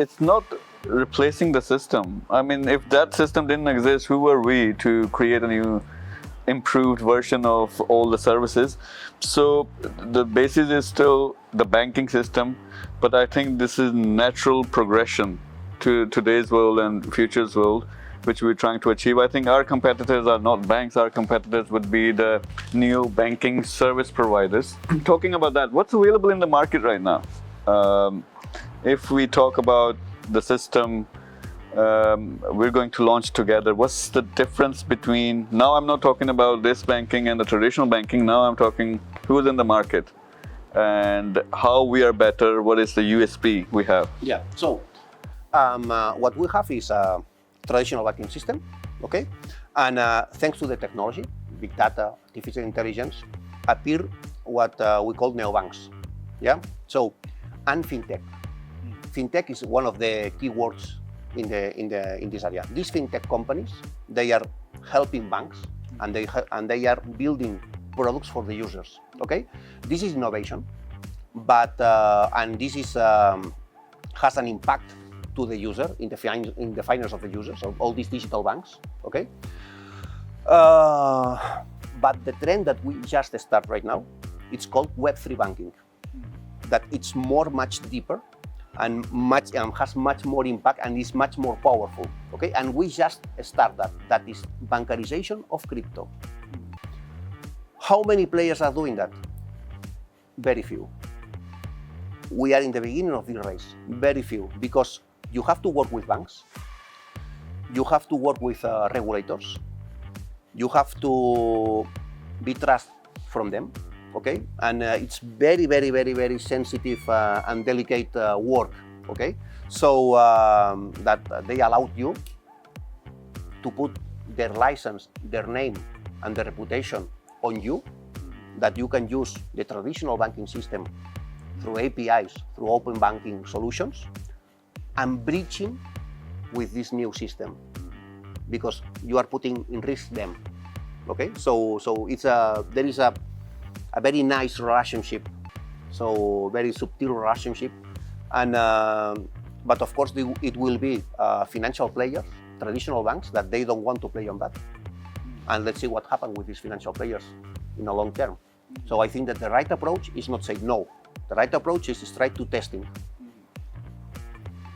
it's not replacing the system. I mean, if that system didn't exist, who were we to create a new improved version of all the services? So the basis is still the banking system, but I think this is natural progression to today's world and future's world, which we're trying to achieve. I think our competitors are not banks. Our competitors would be the new banking service providers. Talking about that, what's available in the market right now? If we talk about the system we're going to launch together, what's the difference between, now I'm not talking about this banking and the traditional banking, now I'm talking who's in the market and how we are better, what is the USP we have? Yeah, so what we have is a traditional banking system, okay? And thanks to the technology, big data, artificial intelligence, appear what we call neobanks, yeah? So, and fintech. Fintech is one of the key words in this area. These fintech companies, they are helping banks and they are building products for the users. Okay, this is innovation, but and this is has an impact to the user in the finance of the users of all these digital banks. Okay, but the trend that we just start right now, it's called Web3 banking. That it's much deeper and has much more impact and is much more powerful. Okay, and we just start that. That is bankarization of crypto. How many players are doing that? Very few. We are in the beginning of this race. Very few, because you have to work with banks. You have to work with regulators. You have to be trusted from them. Okay, and it's very sensitive and delicate work. Okay, so that they allowed you to put their license, their name, and their reputation on you, that you can use the traditional banking system through APIs, through open banking solutions, and breaching with this new system, because you are putting in risk them. Okay, so it's there is a very nice relationship, so very subtle relationship, and but of course it will be financial players, traditional banks, that they don't want to play on that, and let's see what happens with these financial players in the long term. So I think that the right approach is not say no. The right approach is try to testing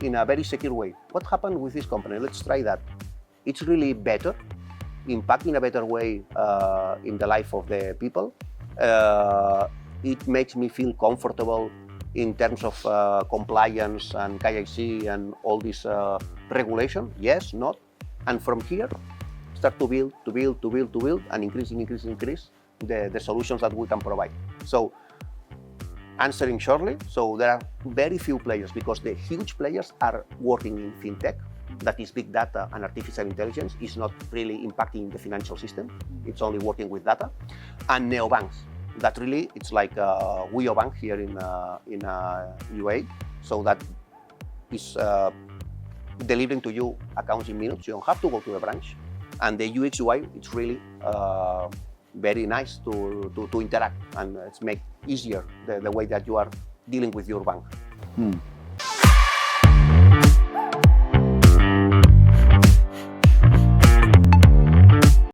in a very secure way. What happened with this company? Let's try that. It's really better, impact in a better way in the life of the people. It makes me feel comfortable in terms of compliance and KYC and all this regulation. Yes, not. And from here, start to build, and increase the solutions that we can provide. So, answering shortly, so there are very few players, because the huge players are working in fintech, that is big data and artificial intelligence, is not really impacting the financial system. It's only working with data. And neobanks, that really, it's like Wio Bank here in UA, so that is delivering to you accounts in minutes. You don't have to go to the branch. And the UX UI, it's really very nice to interact, and it's make easier the way that you are dealing with your bank.